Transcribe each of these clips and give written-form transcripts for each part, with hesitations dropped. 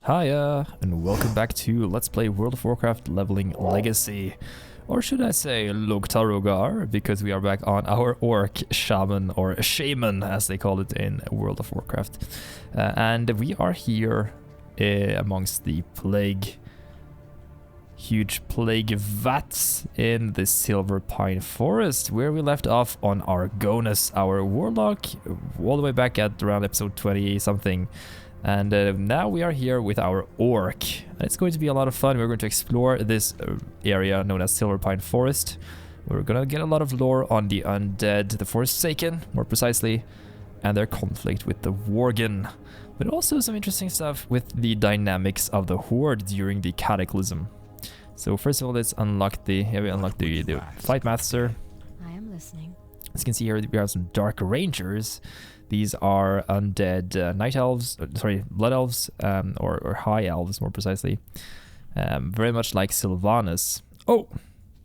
Hiya, and welcome back to Let's Play World of Warcraft Leveling Legacy. Or should I say Loktarogar, because we are back on our Orc Shaman, or Shaman as they call it in World of Warcraft. And we are here amongst the huge plague vats in the Silverpine Forest, where we left off on Argonus, our warlock, all the way back at around episode 20 something. And now we are here with our orc. It's going to be a lot of fun. We're going to explore this area known as Silverpine Forest. We're going to get a lot of lore on the undead, the Forsaken, more precisely, and their conflict with the worgen. But also some interesting stuff with the dynamics of the horde during the Cataclysm. So first of all, let's unlock the Fight Master. I am listening. As you can see here, we have some Dark Rangers. These are undead night elves, blood elves, or high elves, more precisely. Very much like Sylvanas. Oh,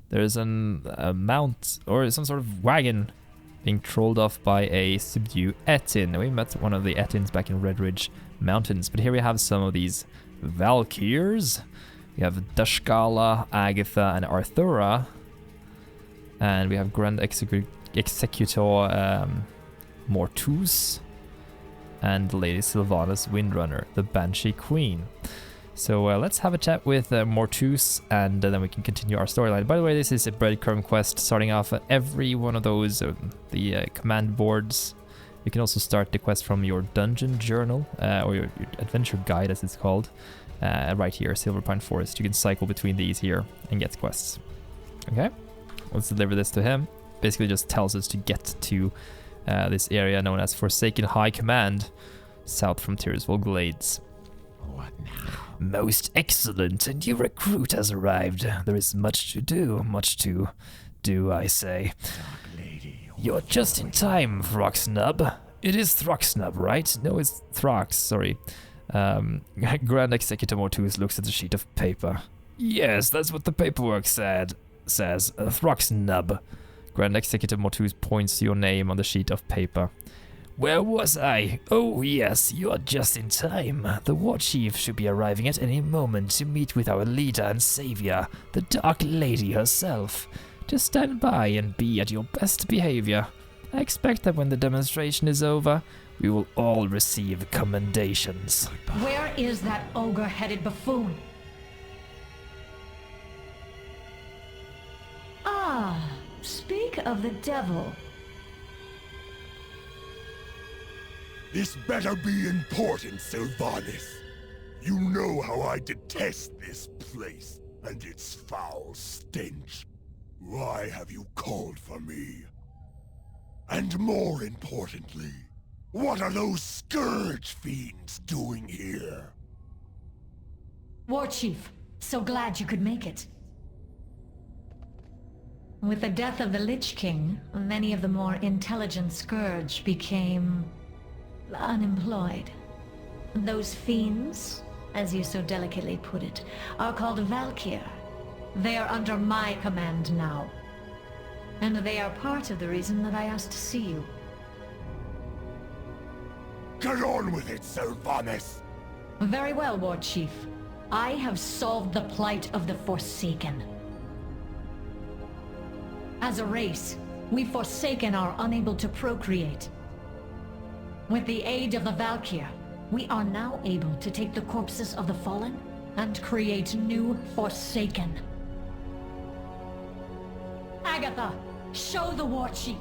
there's a mount or some sort of wagon being trolled off by a subdue Etin. We met one of the Etins back in Red Ridge Mountains, but here we have some of these Valkyrs. We have Dashkala, Agatha, and Arthura, and we have Grand Executor Mortus, and Lady Sylvanas Windrunner, the Banshee Queen. So let's have a chat with Mortus, and then we can continue our storyline. By the way, this is a breadcrumb quest, starting off at every one of those the command boards. You can also start the quest from your dungeon journal, or your adventure guide as it's called, right here, Silverpine Forest. You can cycle between these here and get quests. Okay, let's deliver this to him. Basically just tells us to get to this area known as Forsaken High Command, south from Tirisfal Glades. What now? Most excellent, and your recruit has arrived. There is much to do, I say. Dark Lady. You're just in time, Throxnub. It is Throxnub, right? No, it's Throx, sorry. Grand Executor Mortus looks at the sheet of paper. Yes, that's what the paperwork says. Throxnub. Grand Executor Mortus points to your name on the sheet of paper. Where was I? Oh yes, you are just in time. The Warchief should be arriving at any moment to meet with our leader and savior, the Dark Lady herself. Just stand by and be at your best behavior. I expect that when the demonstration is over, we will all receive commendations. Where is that ogre-headed buffoon? Ah, speak of the devil. This better be important, Sylvanas. You know how I detest this place and its foul stench. Why have you called for me? And more importantly, what are those scourge fiends doing here? Warchief, so glad you could make it. With the death of the Lich King, many of the more intelligent Scourge became unemployed. Those fiends, as you so delicately put it, are called Valkyr. They are under my command now. And they are part of the reason that I asked to see you. Get on with it, Sylvanas! Very well, Warchief. I have solved the plight of the Forsaken. As a race, we Forsaken are unable to procreate. With the aid of the Valkyr, we are now able to take the corpses of the fallen and create new Forsaken. Agatha, show the Warchief.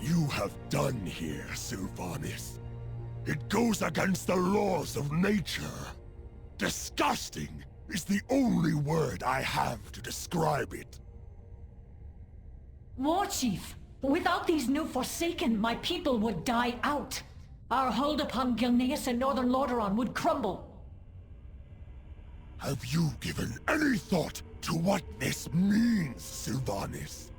You have done here, Sylvanas. It goes against the laws of nature. Disgusting is the only word I have to describe it. Warchief, without these new Forsaken, my people would die out. Our hold upon Gilneas and Northern Lordaeron would crumble. Have you given any thought to what this means, Sylvanas?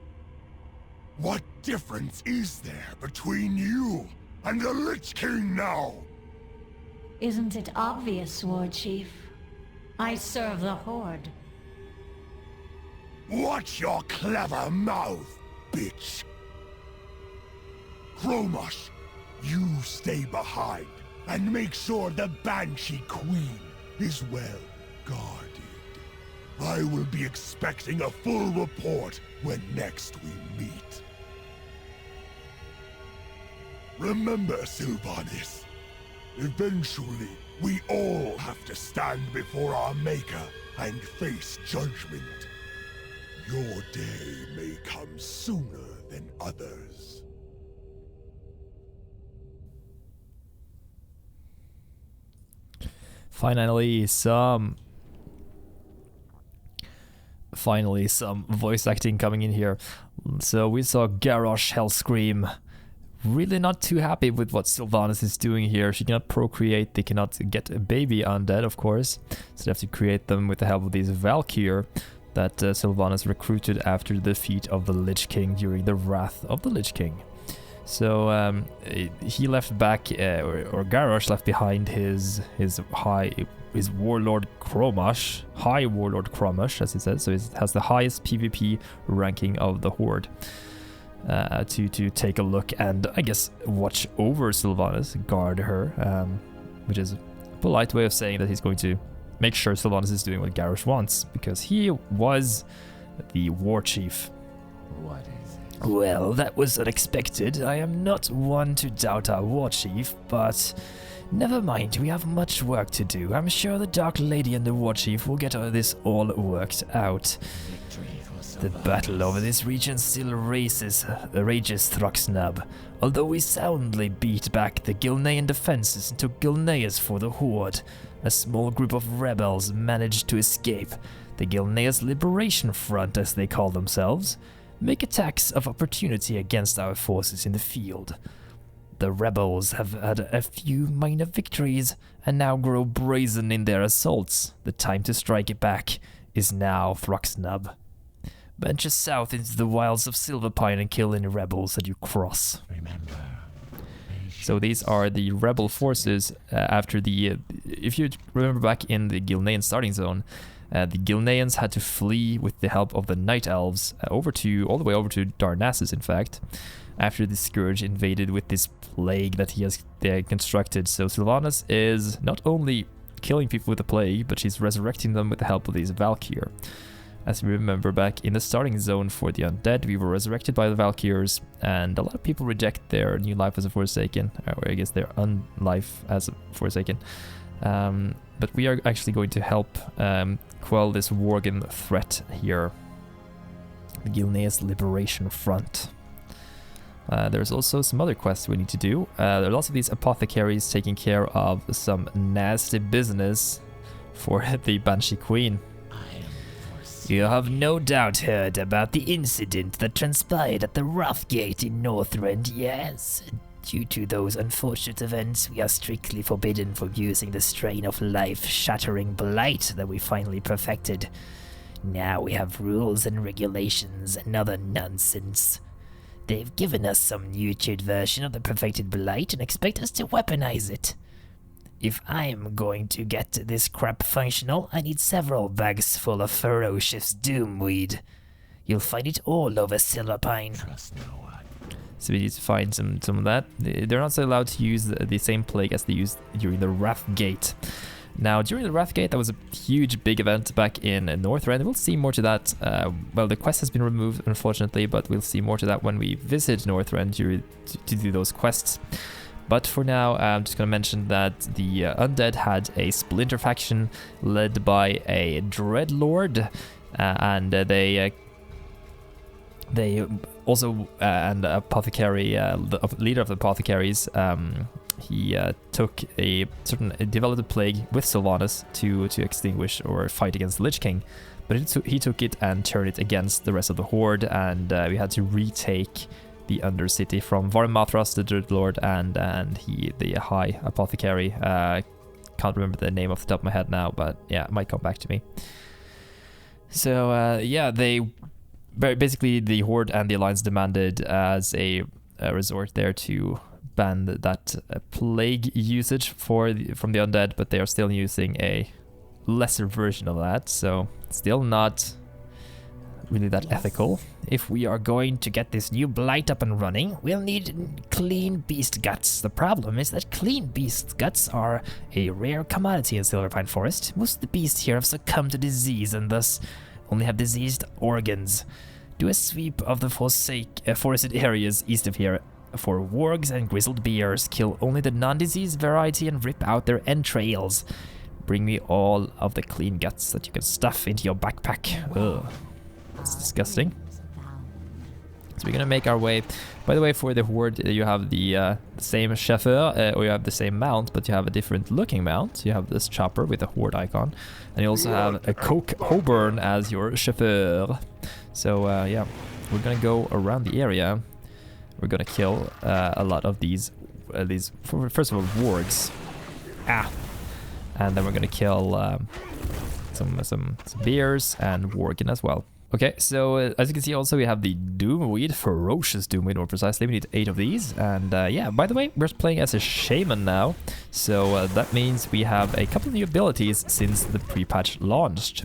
What difference is there between you and the Lich King now! Isn't it obvious, Warchief? I serve the Horde. Watch your clever mouth, bitch! Chromosh, you stay behind and make sure the Banshee Queen is well guarded. I will be expecting a full report when next we meet. Remember, Sylvanas, eventually we all have to stand before our Maker and face judgment. Your day may come sooner than others. Finally, some voice acting coming in here. So we saw Garrosh Hellscream really not too happy with what Sylvanas is doing here. She cannot procreate, they cannot get a baby undead, of course. So they have to create them with the help of these Valkyr that Sylvanas recruited after the defeat of the Lich King during the Wrath of the Lich King. So he left back, or Garrosh left behind his warlord Chromosh, high warlord Chromosh, as he says. So he has the highest PvP ranking of the Horde. To take a look and, I guess, watch over Sylvanas, guard her, which is a polite way of saying that he's going to make sure Sylvanas is doing what Garrosh wants, because he was the Warchief. What is it? Well, that was unexpected. I am not one to doubt our Warchief, but never mind, we have much work to do. I'm sure the Dark Lady and the Warchief will get this all worked out. Victory for The Sylvanas. battle over this region still rages Thruxnub, although we soundly beat back the Gilnean defenses and took Gilneas for the Horde. A small group of rebels managed to escape. The Gilnean Liberation Front, as they call themselves, make attacks of opportunity against our forces in the field. The rebels have had a few minor victories and now grow brazen in their assaults. The time to strike it back is now, Thruxnub. Venture south into the wilds of Silverpine and kill any rebels that you cross. Remember. So these are the rebel forces after the... if you remember back in the Gilnean starting zone, the Gilneans had to flee with the help of the Night Elves all the way over to Darnassus, in fact, after the Scourge invaded with this plague that he has constructed. So Sylvanas is not only killing people with the plague, but she's resurrecting them with the help of these Valkyr. As you remember, back in the starting zone for the undead, we were resurrected by the Valkyrs, and a lot of people reject their new life as a Forsaken, or I guess their unlife as a Forsaken. But we are actually going to help quell this worgen threat here. The Gilnean Liberation Front. There's also some other quests we need to do. There are lots of these apothecaries taking care of some nasty business for the Banshee Queen. You have no doubt heard about the incident that transpired at the Wrathgate in Northrend, yes? Due to those unfortunate events, we are strictly forbidden from using the strain of life-shattering blight that we finally perfected. Now we have rules and regulations and other nonsense. They've given us some nurtured version of the perfected blight and expect us to weaponize it. If I'm going to get this crap functional, I need several bags full of ferocious doomweed. You'll find it all over Silverpine. Trust no one. So we need to find some of that. They're not allowed to use the same plague as they used during the Wrathgate. Now, during the Wrathgate, that was a huge, big event back in Northrend. We'll see more to that. Well, the quest has been removed, unfortunately, but we'll see more to that when we visit Northrend to do those quests. But for now, I'm just going to mention that the undead had a splinter faction led by a Dreadlord, and they also, and apothecary, the leader of the apothecaries, he developed a plague with Sylvanas to extinguish or fight against the Lich King, but he took it and turned it against the rest of the Horde, and we had to retake the Undercity from Varmathras, the Dreadlord, and the High Apothecary. Can't remember the name off the top of my head now, but yeah, it might come back to me. So yeah, basically the Horde and the Alliance demanded as a resort there to banned that plague usage from the undead, but they are still using a lesser version of that, so still not really that ethical. If we are going to get this new blight up and running, we'll need clean beast guts. The problem is that clean beast guts are a rare commodity in Silverpine Forest. Most of the beasts here have succumbed to disease and thus only have diseased organs. Do a sweep of the forested areas east of here for wargs and grizzled bears. Kill only the non-disease variety and rip out their entrails. Bring me all of the clean guts that you can stuff into your backpack. Ugh. It's disgusting. So we're gonna make our way. By the way, for the horde, you have the same chauffeur, or you have the same mount, but you have a different looking mount. You have this chopper with a horde icon, and you also have a Coke Hoburn as your chauffeur. So yeah, we're gonna go around the area. We're gonna kill a lot of these first of all, wargs. And then we're gonna kill some bears and worgen as well. Okay, so as you can see also we have the Doomweed, Ferocious Doomweed more precisely. We need 8 of these, and yeah, by the way, we're playing as a Shaman now, so that means we have a couple of new abilities since the pre-patch launched.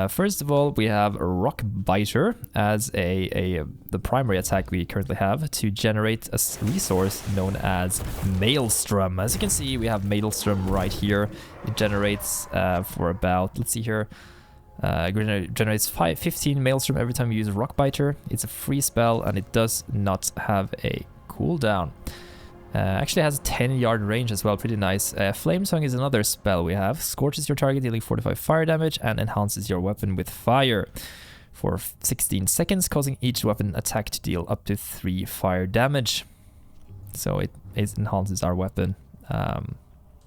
First of all, we have Rock Biter as the primary attack we currently have to generate a resource known as Maelstrom. As you can see, we have Maelstrom right here. It generates for about, let's see here, generates 15 Maelstrom every time you use Rock Biter. It's a free spell and it does not have a cooldown. Actually has a 10-yard range as well, pretty nice. Flame Song is another spell we have. Scorches your target, dealing 45 fire damage, and enhances your weapon with fire for 16 seconds, causing each weapon attack to deal up to 3 fire damage. So it enhances our weapon.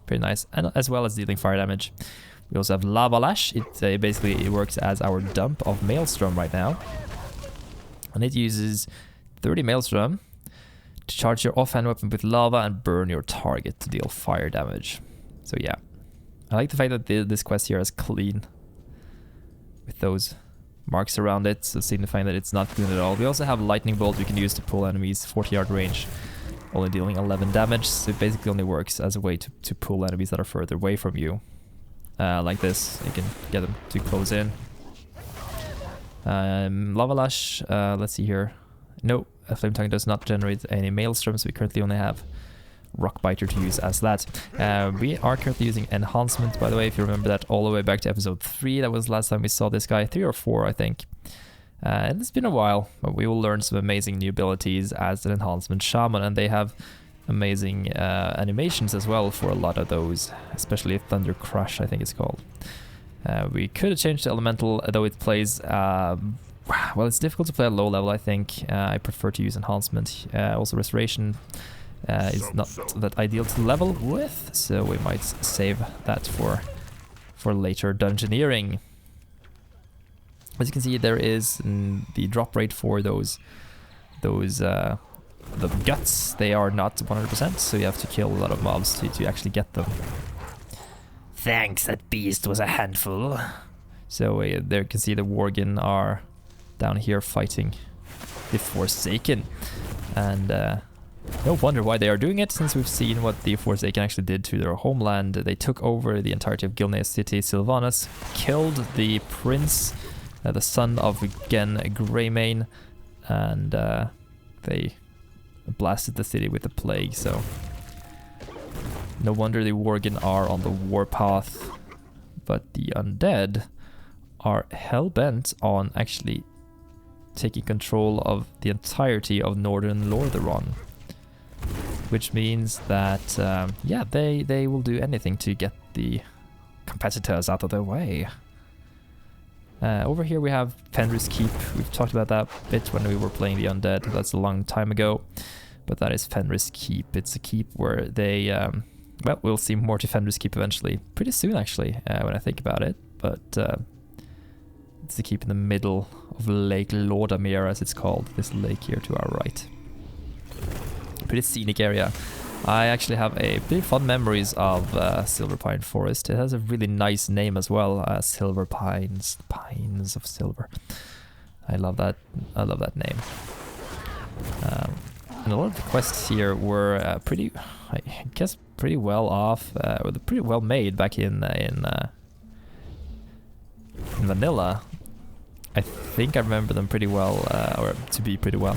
Pretty nice, and as well as dealing fire damage. We also have Lava Lash. It basically works as our dump of Maelstrom right now, and it uses 30 Maelstrom to charge your offhand weapon with lava and burn your target to deal fire damage. So yeah, I like the fact that this quest here is clean with those marks around it, so signifying that it's not clean at all. We also have Lightning Bolt we can use to pull enemies 40-yard range, only dealing 11 damage. So it basically only works as a way to pull enemies that are further away from you. Like this, you can get them to close in. Lava Lash, let's see here. No, Flame Tongue does not generate any Maelstrom, so we currently only have Rock Biter to use as that. We are currently using Enhancement, by the way, if you remember that all the way back to episode 3. That was the last time we saw this guy, 3 or 4, I think. And it's been a while, but we will learn some amazing new abilities as an Enhancement Shaman, and they have amazing animations as well for a lot of those, especially Thunder Crush, I think it's called. We could have changed the Elemental, though it plays... well, it's difficult to play at low level, I think. I prefer to use Enhancement. Also, Restoration is not that ideal to level with, so we might save that for later dungeoneering. As you can see, there is the drop rate for the guts. They are not 100%, so you have to kill a lot of mobs to actually get them. Thanks, that beast was a handful. So there you can see the worgen are down here fighting the Forsaken, and no wonder why they are doing it, since we've seen what the Forsaken actually did to their homeland. They took over the entirety of Gilneas city. Sylvanas killed the prince, the son of Gen Greymane, and they blasted the city with the plague. So no wonder the worgen are on the warpath, but the undead are hell-bent on actually taking control of the entirety of northern Lordaeron, which means that yeah, they will do anything to get the competitors out of their way. Over here we have Fenris Keep. We've talked about that a bit when we were playing the undead. That's a long time ago, but that is Fenris Keep. It's a keep where they well, we'll see more to Fenris Keep eventually, pretty soon actually, when I think about it. But it's the keep in the middle of Lake Lordamere, as it's called, this lake here to our right. Pretty scenic area. I actually have a pretty fond memories of Silverpine Forest. It has a really nice name as well, Silver Pines, Pines of Silver. I love that name. And a lot of the quests here were pretty, I guess, pretty well off, or pretty well made back in vanilla. I think I remember them pretty well, or to be pretty well.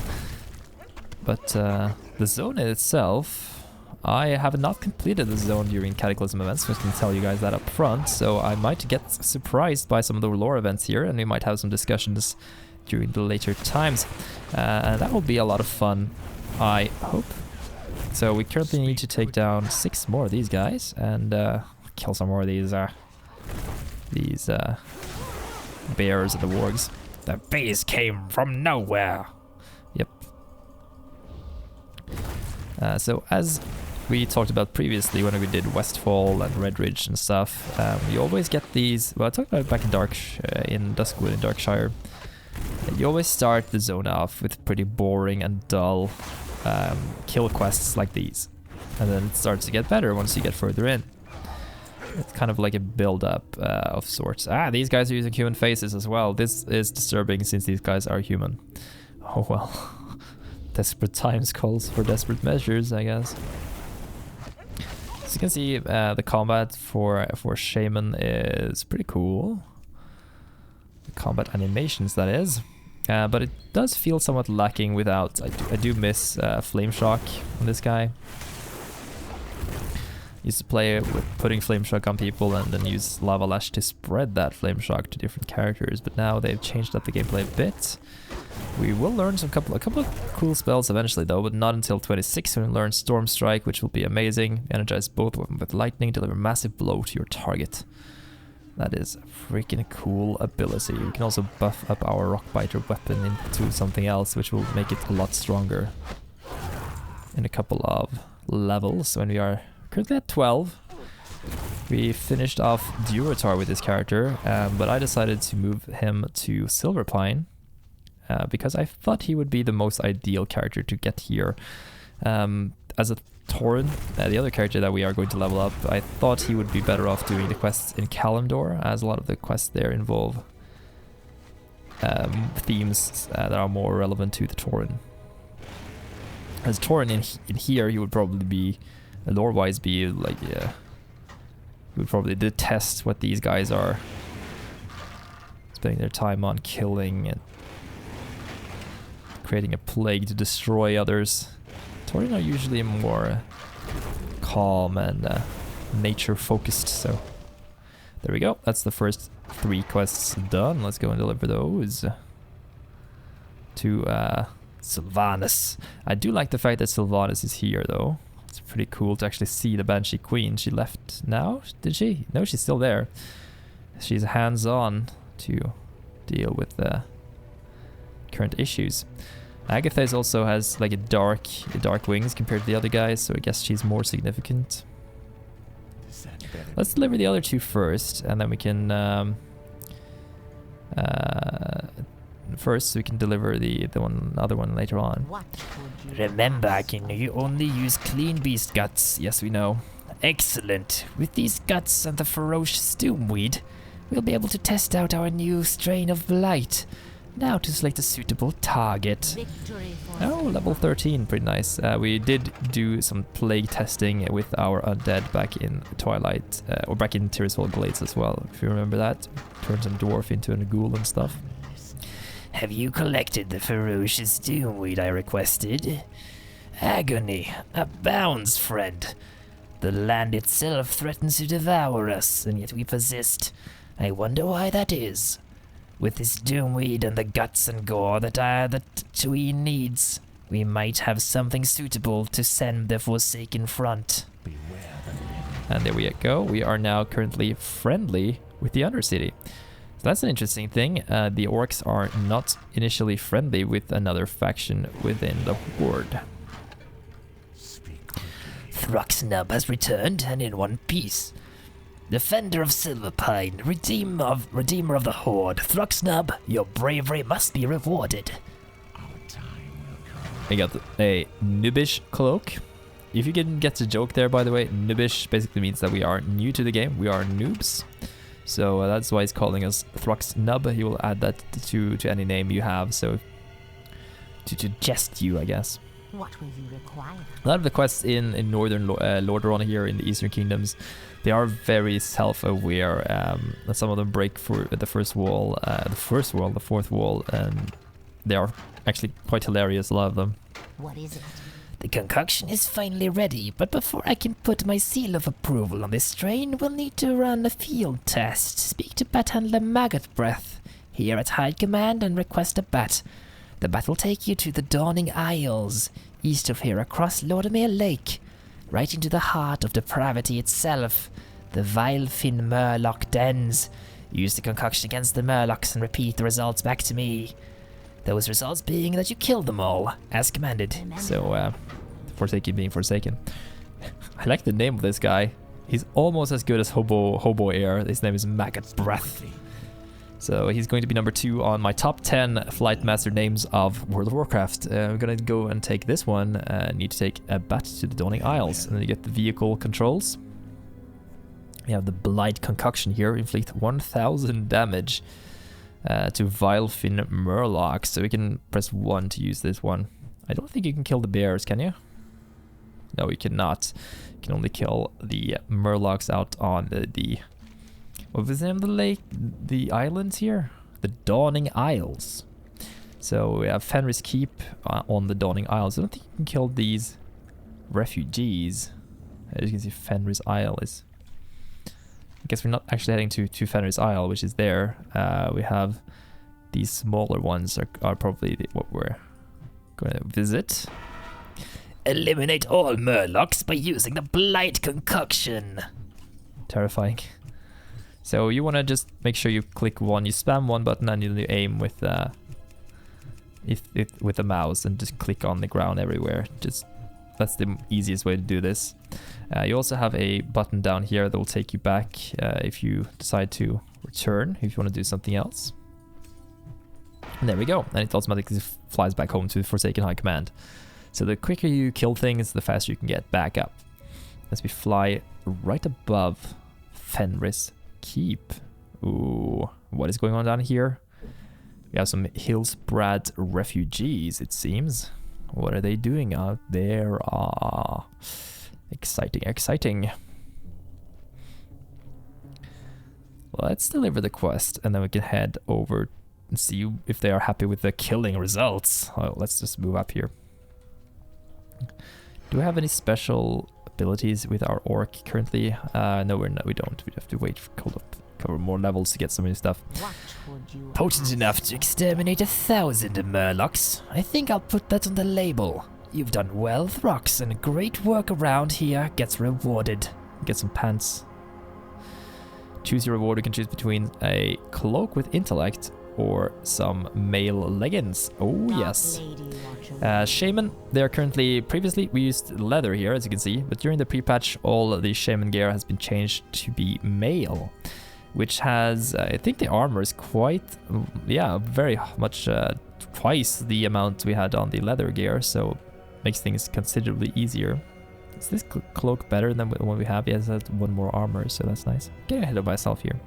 But the zone in itself, I have not completed the zone during Cataclysm events, so I can tell you guys that up front. So I might get surprised by some of the lore events here, and we might have some discussions during the later times. And that will be a lot of fun, I hope. So we currently need to take down 6 more of these guys and kill some more of these bears and the wargs. The bees came from nowhere. Yep. So as we talked about previously when we did Westfall and Redridge and stuff, you always get these. Well, I talked about it back in in Duskwood in Darkshire. You always start the zone off with pretty boring and dull kill quests like these, and then it starts to get better once you get further in. It's kind of like a build-up of sorts. These guys are using human faces as well. This is disturbing since these guys are human. Oh well. Desperate times calls for desperate measures, I guess. So you can see the combat for Shaman is pretty cool. The combat animations, that is. But it does feel somewhat lacking without. I do miss Flame Shock on this guy. Used to play with putting Flame Shock on people and then use Lava Lash to spread that Flame Shock to different characters, but now they've changed up the gameplay a bit. We will learn a couple of cool spells eventually though, but not until 26 when we learn Storm Strike, which will be amazing. Energize both weapons with lightning, deliver massive blow to your target. That is a freaking cool ability. We can also buff up our Rockbiter weapon into something else, which will make it a lot stronger in a couple of levels when we are currently at 12. We finished off Durotar with this character, but I decided to move him to Silverpine because I thought he would be the most ideal character to get here. As a Tauren, the other character that we are going to level up, I thought he would be better off doing the quests in Kalimdor, as a lot of the quests there involve themes that are more relevant to the Tauren. As Tauren in here, he would probably be, lore-wise, be like, he would probably detest what these guys are spending their time on, killing and creating a plague to destroy others. Tauren are usually more calm and nature-focused, so there we go. That's the first 3 quests done. Let's go and deliver those to Sylvanas. I do like the fact that Sylvanas is here, though. It's pretty cool to actually see the Banshee Queen. She left now, did she? No, she's still there. She's hands-on to deal with the current issues. Agatha also has like a dark wings compared to the other guys, so I guess she's more significant. Let's deliver the other 2 first, and then we can first we can deliver the other one later on. Remember, can you only use clean beast guts? Yes, we know. Excellent. With these guts and the ferocious doomweed, we'll be able to test out our new strain of blight. Now to select a suitable target. Oh, level 13, pretty nice. We did do some plague testing with our undead back in Twilight, or back in Tirisfal Glades as well, if you remember that. Turned some dwarf into a ghoul and stuff. Have you collected the ferocious doomweed I requested? Agony abounds, friend. The land itself threatens to devour us, and yet we persist. I wonder why that is. With this doomweed and the guts and gore that the Tween needs, we might have something suitable to send the Forsaken Front. And there we go. We are now currently friendly with the Undercity. So that's an interesting thing. The orcs are not initially friendly with another faction within the Horde. Thruxnub has returned, and in one piece. Defender of Silverpine, Redeemer of the Horde, Thruxnub, your bravery must be rewarded. I got a noobish cloak. If you can get the joke there, by the way, noobish basically means that we are new to the game. We are noobs. So that's why he's calling us Thruxnub. He will add that to any name you have, so to jest you, I guess. What will you require? A lot of the quests in northern Lordaeron here in the Eastern Kingdoms, they are very self-aware. Some of them break for the fourth wall, and they are actually quite hilarious, a lot of them. What is it? The concoction is finally ready, but before I can put my seal of approval on this strain, we'll need to run a field test. Speak to Bat Handler Maggot Breath here at High Command and request a bat. The bat will take you to the Dawning Isles, east of here across Lordamer Lake, right into the heart of depravity itself, the vile Fin Murloc dens. Use the concoction against the Murlocs and repeat the results back to me. Those results being that you killed them all, as commanded. So, Forsaken being Forsaken. I like the name of this guy. He's almost as good as Hobo Air. His name is Maggot Breath. So he's going to be number 2 on my top 10 Flight Master names of World of Warcraft. I'm gonna go and take this one. Need to take a bat to the Dawning Isles. And then you get the vehicle controls. We have the Blight Concoction here. Inflict 1000 damage. To Vilefin Murlocs, so we can press 1 to use this one. I don't think you can kill the bears, can you? No, you cannot. You can only kill the Murlocs out on the what was the name of the lake? The islands here? The Dawning Isles. So we have Fenris Keep on the Dawning Isles. I don't think you can kill these refugees. As you can see, Fenris Isle is... I guess we're not actually heading to Fenris Isle, which is there. We have these smaller ones are probably what we're going to visit. Eliminate all Murlocs by using the Blight Concoction. Terrifying. So you want to just make sure you click 1, you spam 1 button, and you aim with with the mouse and just click on the ground everywhere. That's the easiest way to do this. You also have a button down here that will take you back if you decide to return, if you want to do something else. And there we go. And it automatically flies back home to Forsaken High Command. So the quicker you kill things, the faster you can get back up. As we fly right above Fenris Keep. Ooh, what is going on down here? We have some Hillsbrad refugees, it seems. What are they doing out there? Ah, exciting, exciting. Let's deliver the quest, and then we can head over and see if they are happy with the killing results. Oh, let's just move up here. Do we have any special abilities with our orc currently? No, we don't. We have to wait for cover more levels to get some new stuff. Potent enough to exterminate 1,000 Murlocs. I think I'll put that on the label. You've done well, Throx, and great work around here gets rewarded. Get some pants. Choose your reward. You can choose between a cloak with intellect or some male leggings. Oh yes. Shaman, they are previously we used leather here, as you can see, but during the pre-patch all the Shaman gear has been changed to be male, which has, I think the armor is quite, very much twice the amount we had on the leather gear, so makes things considerably easier. Is this cloak better than the one we have? Yes, it has 1 more armor, so that's nice. Getting ahead of myself here.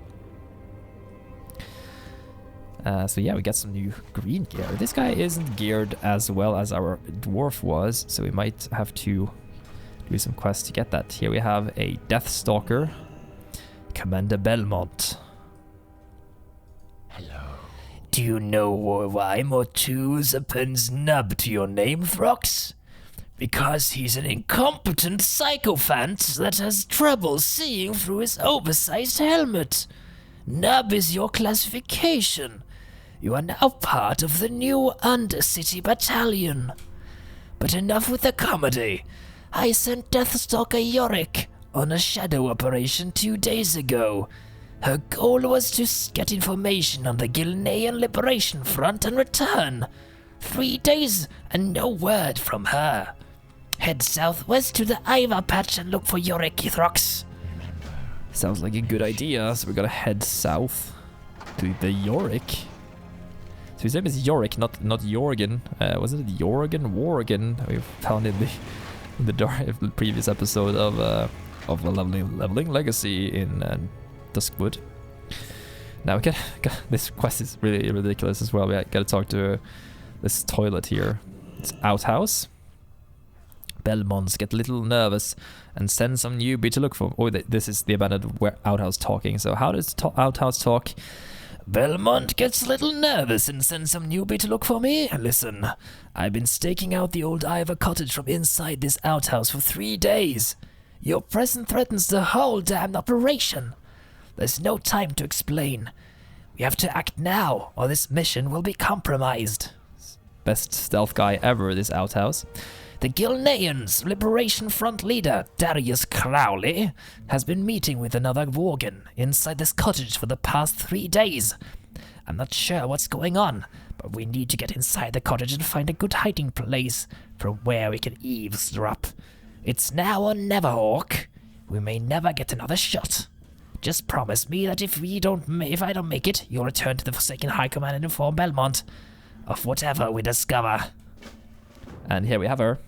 So yeah, we got some new green gear. This guy isn't geared as well as our dwarf was, so we might have to do some quests to get that. Here we have a Deathstalker, Commander Belmont. Hello. Do you know why Mortu's appends nub to your name, Throx? Because he's an incompetent sycophant that has trouble seeing through his oversized helmet. Nub is your classification. You are now part of the new Undercity Battalion. But enough with the comedy. I sent Deathstalker Yorick on a shadow operation 2 days ago. Her goal was to get information on the Gilnean Liberation Front and return. 3 days and no word from her. Head southwest to the Ivar Patch and look for Yorick, Throx. Sounds like a good idea, so we're gonna head south to the Yorick. So his name is Yorick, not Jorgen. Wasn't it Jorgen? Worgen? We found in the previous episode of leveling legacy in Duskwood. Now we this quest is really ridiculous as well. We gotta talk to this toilet here. It's outhouse. Belmonts get a little nervous and send some newbie to look for... Oh, this is the abandoned outhouse talking. So how does outhouse talk? Belmont gets a little nervous and sends some newbie to look for me. Listen, I've been staking out the old Ivor cottage from inside this outhouse for 3 days. Your presence threatens the whole damned operation. There's no time to explain. We have to act now, or this mission will be compromised. Best stealth guy ever, this outhouse. The Gilnean Liberation Front leader, Darius Crowley, has been meeting with another worgen inside this cottage for the past 3 days. I'm not sure what's going on, but we need to get inside the cottage and find a good hiding place from where we can eavesdrop. It's now or never, Orc. We may never get another shot. Just promise me that if I don't make it, you'll return to the Forsaken High Command and inform Belmont of whatever we discover. And here we have her.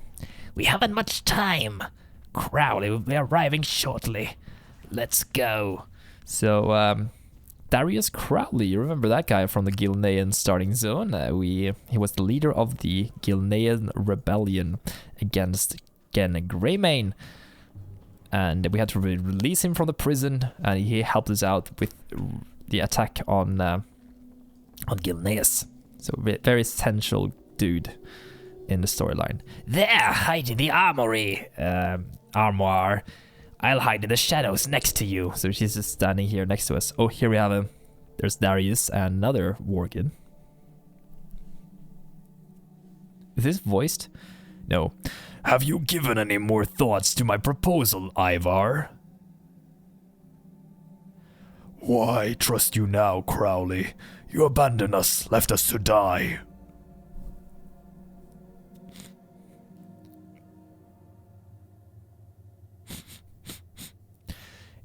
We haven't much time. Crowley will be arriving shortly. Let's go. So, Darius Crowley, you remember that guy from the Gilnean starting zone? He was the leader of the Gilnean rebellion against Greymane. And we had to release him from the prison, and he helped us out with the attack on Gilneas. So, very essential dude in the storyline. There, hide in the armory, armoire. I'll hide in the shadows next to you. So she's just standing here next to us. Oh, here we have him. There's Darius and another worgen. Is this voiced? No. Have you given any more thoughts to my proposal, Ivar? Why trust you now, Crowley? You abandoned us, left us to die.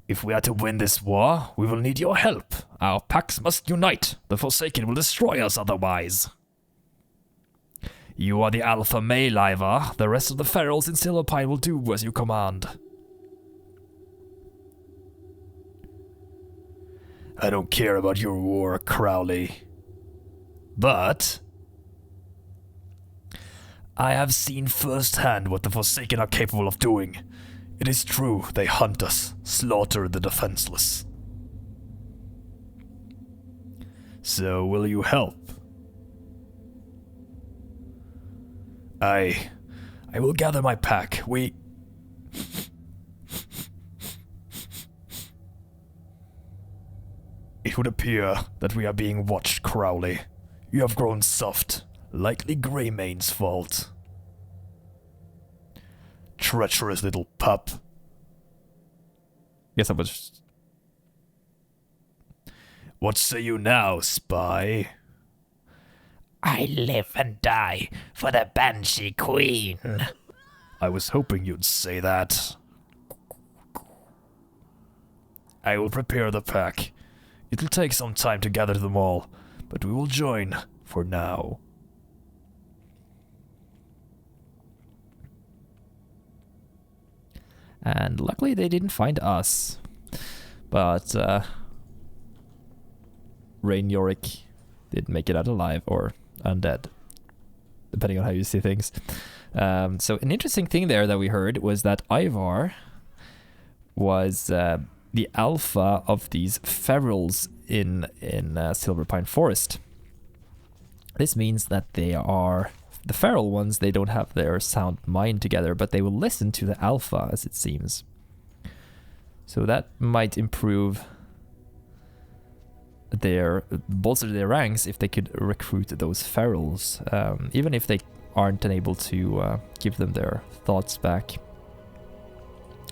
If we are to win this war, we will need your help. Our packs must unite. The Forsaken will destroy us otherwise. You are the alpha male, Ivar. The rest of the ferals in Silverpine will do as you command. I don't care about your war, Crowley. But I have seen firsthand what the Forsaken are capable of doing. It is true, they hunt us, slaughter the defenseless. So, will you help? I will gather my pack. It would appear that we are being watched, Crowley. You have grown soft, likely Greymane's fault. Treacherous little pup. Guess I was... What say you now, spy? I live and die for the Banshee Queen. I was hoping you'd say that. I will prepare the pack. It'll take some time to gather them all, but we will join for now. And luckily they didn't find us. But Rain Yorick did make it out alive, or undead, depending on how you see things. So an interesting thing there that we heard was that Ivar was the alpha of these ferals in Silverpine Forest. This means that they are the feral ones. They don't have their sound mind together, but they will listen to the alpha, as it seems. So that might improve bolster their ranks if they could recruit those ferals, even if they aren't unable to give them their thoughts back.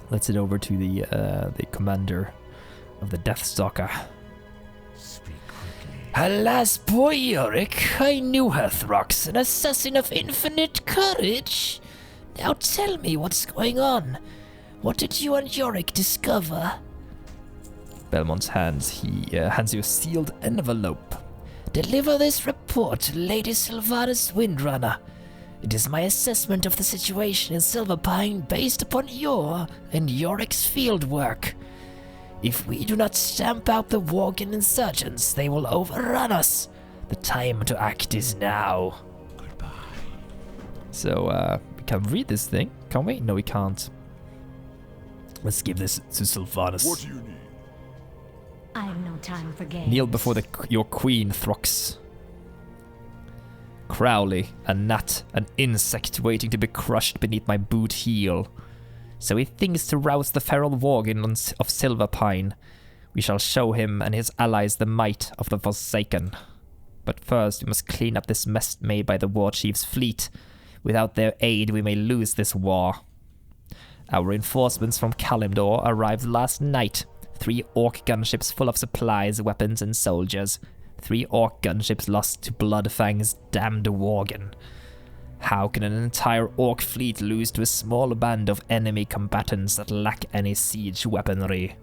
Let's head over to the commander of the Deathstalker. Speak quickly. Alas, poor Yorick, I knew her, Throx, an assassin of infinite courage. Now tell me what's going on. What did you and Yorick discover? Belmont's hands. He hands you a sealed envelope. Deliver this report to Lady Sylvanas Windrunner. It is my assessment of the situation in Silverpine based upon your and Yorick's fieldwork. If we do not stamp out the worgen insurgents, they will overrun us. The time to act is now. Goodbye. So, be can read this thing, can we? No, we can't. Let's give this to Sylvanas. What do you need? I have no time for games. Kneel before your queen, Throx. Crowley, a gnat, an insect waiting to be crushed beneath my boot heel. So he thinks to rouse the feral worgen of Silverpine. We shall show him and his allies the might of the Forsaken. But first we must clean up this mess made by the Warchief's fleet. Without their aid we may lose this war. Our reinforcements from Kalimdor arrived last night. 3 orc gunships full of supplies, weapons and soldiers. 3 orc gunships lost to Bloodfang's damned worgen. How can an entire orc fleet lose to a small band of enemy combatants that lack any siege weaponry?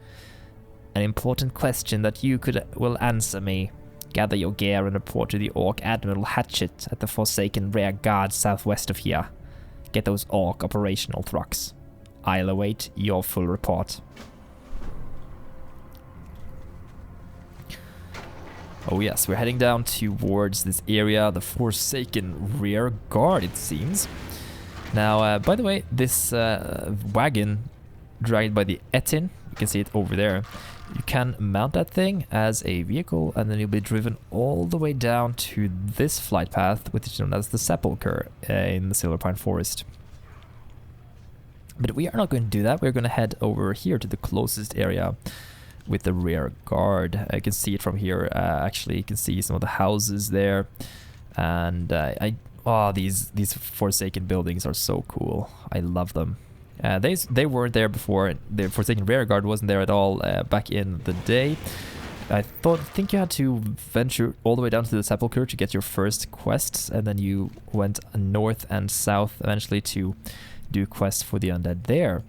An important question that you will answer me. Gather your gear and report to the Orc Admiral Hatchet at the Forsaken rear guard southwest of here. Get those orc operational, Throx. I'll await your full report. Oh yes, we're heading down towards this area, the Forsaken rear guard, it seems. Now, by the way, this wagon dragged by the Etin, you can see it over there. You can mount that thing as a vehicle and then you'll be driven all the way down to this flight path, which is known as the Sepulchre in the Silverpine Forest. But we are not going to do that. We're going to head over here to the closest area with the rear guard. I can see it from here. Actually, you can see some of the houses there. And these Forsaken buildings are so cool. I love them. They weren't there before. The Forsaken rear guard wasn't there at all back in the day. I think you had to venture all the way down to the Sepulchre to get your first quests, and then you went north and south eventually to do quests for the undead there.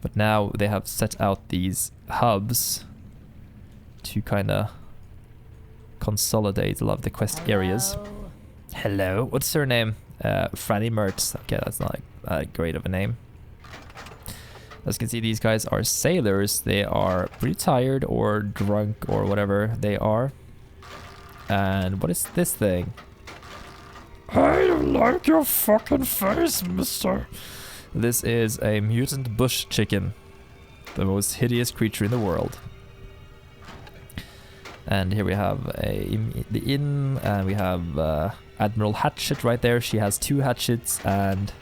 But now they have set out these hubs to kind of consolidate a lot of the quest areas. Hello, what's her name? Franny Mertz. Okay, that's not great of a name. As you can see, these guys are sailors. They are pretty tired or drunk or whatever they are. And what is this thing? I don't like your fucking face, mister. This is a mutant bush chicken. The most hideous creature in the world. And here we have the inn, and we have Admiral Hatchet right there. She has 2 hatchets, and...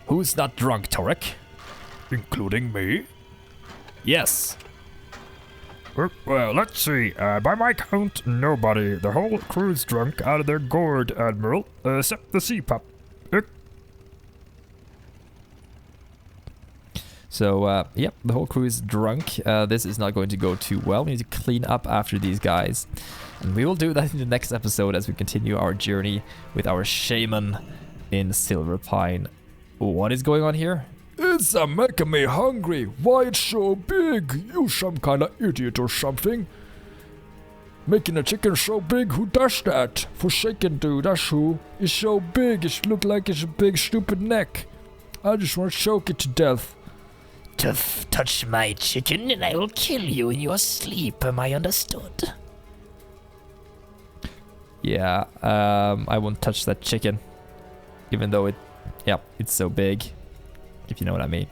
Who's not drunk, Torek? Including me? Yes. Well, let's see. By my count, nobody. The whole crew's drunk out of their gourd, Admiral. Except the sea pup. So, yep, the whole crew is drunk. This is not going to go too well. We need to clean up after these guys. And we will do that in the next episode as we continue our journey with our Shaman in Silverpine. What is going on here? It's making me hungry. Why it's so big? You some kind of idiot or something. Making a chicken so big, who does that? Forsaken dude, that's who. It's so big, it looks like it's a big stupid neck. I just want to choke it to death. Touch my chicken and I will kill you in your sleep, am I understood? Yeah, I won't touch that chicken. Even though it's so big. If you know what I mean.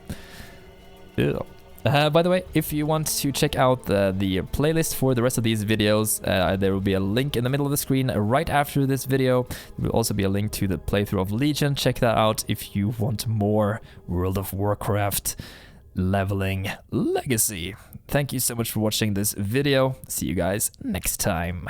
Ew. By the way, if you want to check out the playlist for the rest of these videos, there will be a link in the middle of the screen right after this video. There will also be a link to the playthrough of Legion. Check that out if you want more World of Warcraft leveling legacy. Thank you so much for watching this video. See you guys next time.